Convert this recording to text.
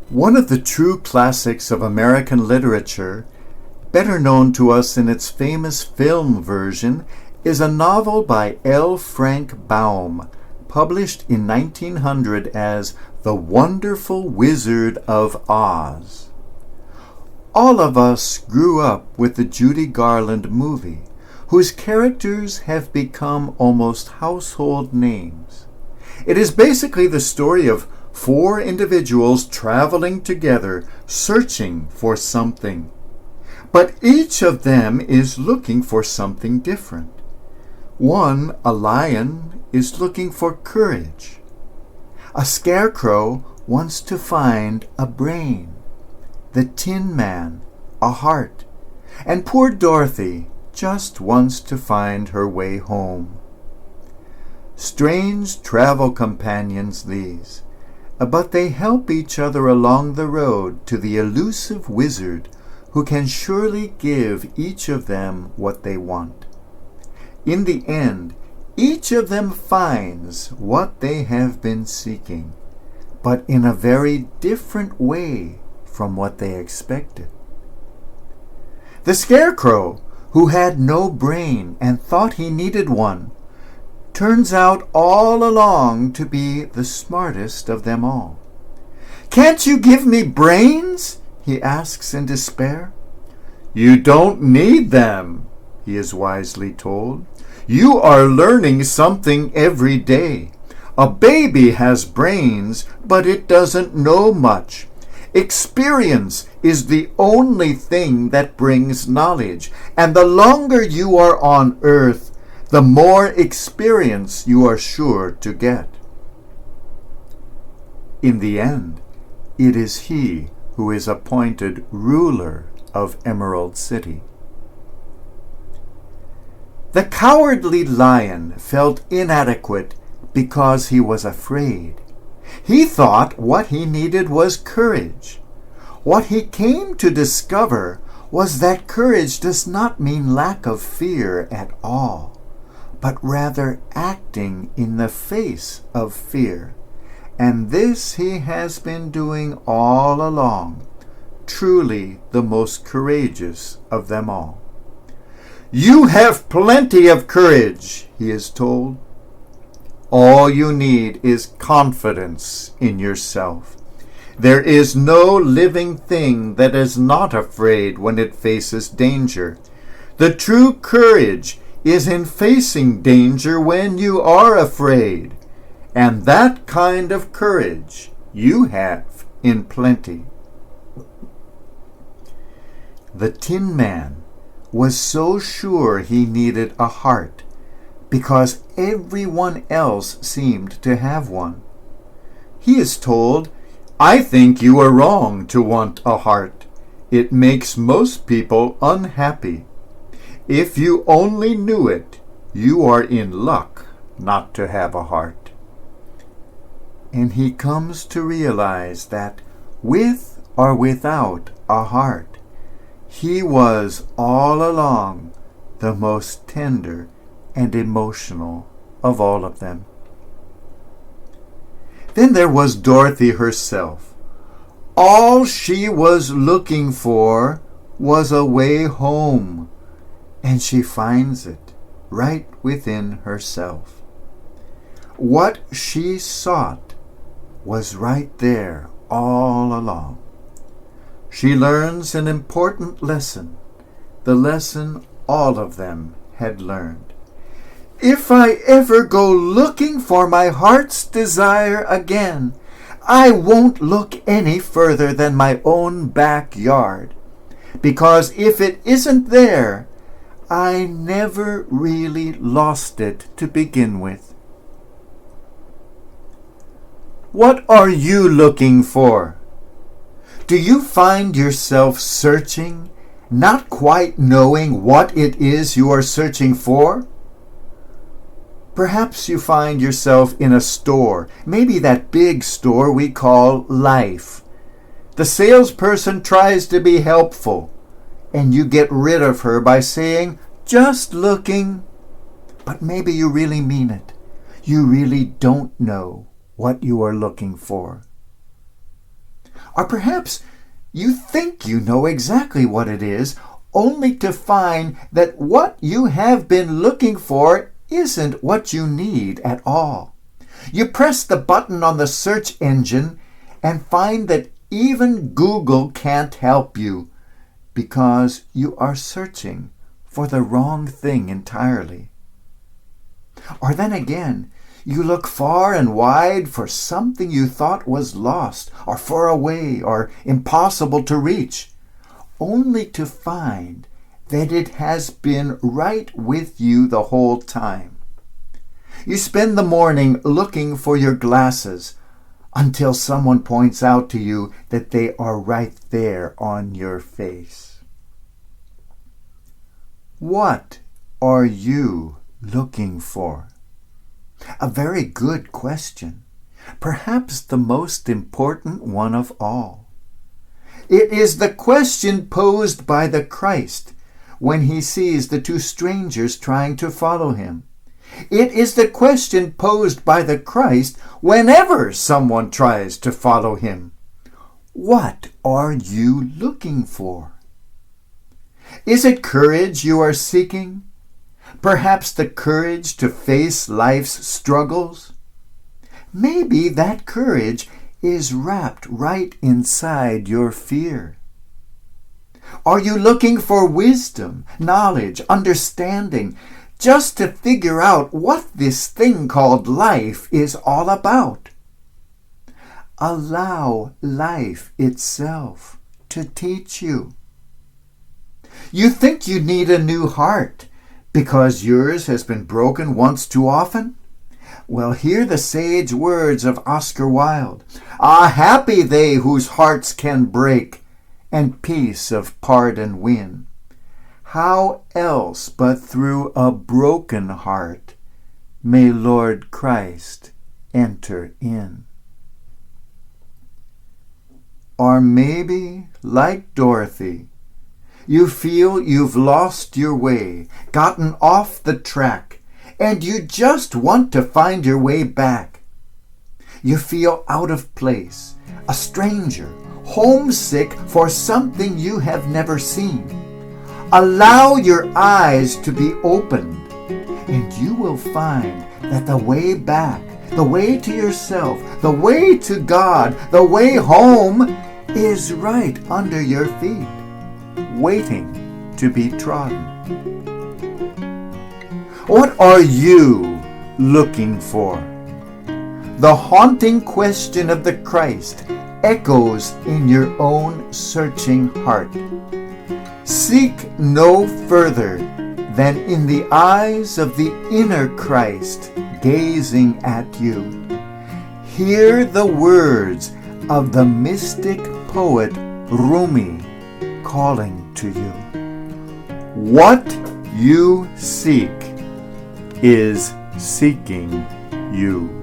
One of the true classics of American literature, better known to us in its famous film version, is a novel by L. Frank Baum, published in 1900 as The Wonderful Wizard of Oz. All of us grew up with the Judy Garland movie, whose characters have become almost household names. It is basically the story of four individuals traveling together, searching for something. But each of them is looking for something different. One, a lion, is looking for courage. A scarecrow wants to find a brain. The Tin Man, a heart. And poor Dorothy just wants to find her way home. Strange travel companions these, but they help each other along the road to the elusive wizard who can surely give each of them what they want. In the end, each of them finds what they have been seeking, but in a very different way from what they expected. The Scarecrow, who had no brain and thought he needed one, turns out all along to be the smartest of them all. "Can't you give me brains?" he asks in despair. "You don't need them," he is wisely told. "You are learning something every day. A baby has brains, but it doesn't know much. Experience is the only thing that brings knowledge, and the longer you are on earth, the more experience you are sure to get." In the end, it is he who is appointed ruler of Emerald City. The cowardly lion felt inadequate because he was afraid. He thought what he needed was courage. What he came to discover was that courage does not mean lack of fear at all, but rather acting in the face of fear. And this he has been doing all along, truly the most courageous of them all. "You have plenty of courage," he is told. "All you need is confidence in yourself. There is no living thing that is not afraid when it faces danger. The true courage is in facing danger when you are afraid, and that kind of courage you have in plenty." The Tin Man was so sure he needed a heart because everyone else seemed to have one. He is told, "I think you are wrong to want a heart. It makes most people unhappy. If you only knew it, you are in luck not to have a heart." And he comes to realize that with or without a heart, he was all along the most tender and emotional of all of them. Then there was Dorothy herself. All she was looking for was a way home, and she finds it right within herself. What she sought was right there all along. She learns an important lesson, the lesson all of them had learned. "If I ever go looking for my heart's desire again, I won't look any further than my own backyard, because if it isn't there, I never really lost it to begin with." What are you looking for? Do you find yourself searching, not quite knowing what it is you are searching for? Perhaps you find yourself in a store, maybe that big store we call life. The salesperson tries to be helpful, and you get rid of her by saying, "Just looking." But maybe you really mean it. You really don't know what you are looking for. Or perhaps you think you know exactly what it is, only to find that what you have been looking for isn't what you need at all. You press the button on the search engine and find that even Google can't help you because you are searching for the wrong thing entirely. Or then again, you look far and wide for something you thought was lost or far away or impossible to reach, only to find that it has been right with you the whole time. You spend the morning looking for your glasses until someone points out to you that they are right there on your face. What are you looking for? A very good question, perhaps the most important one of all. It is the question posed by the Christ when he sees the two strangers trying to follow him. It is the question posed by the Christ whenever someone tries to follow him. What are you looking for? Is it courage you are seeking? Perhaps the courage to face life's struggles? Maybe that courage is wrapped right inside your fear. Are you looking for wisdom, knowledge, understanding, just to figure out what this thing called life is all about? Allow life itself to teach you. You think you need a new heart because yours has been broken once too often? Well, hear the sage words of Oscar Wilde. Ah, happy they whose hearts can break and peace of pardon win. How else but through a broken heart may Lord Christ enter in? Or maybe, like Dorothy, you feel you've lost your way, gotten off the track, and you just want to find your way back. You feel out of place, a stranger, homesick for something you have never seen. Allow your eyes to be opened, and you will find that the way back, the way to yourself, the way to God, the way home is right under your feet, waiting to be trodden. What are you looking for? The haunting question of the Christ echoes in your own searching heart. Seek no further than in the eyes of the inner Christ gazing at you. Hear the words of the mystic poet Rumi calling to you. What you seek is seeking you.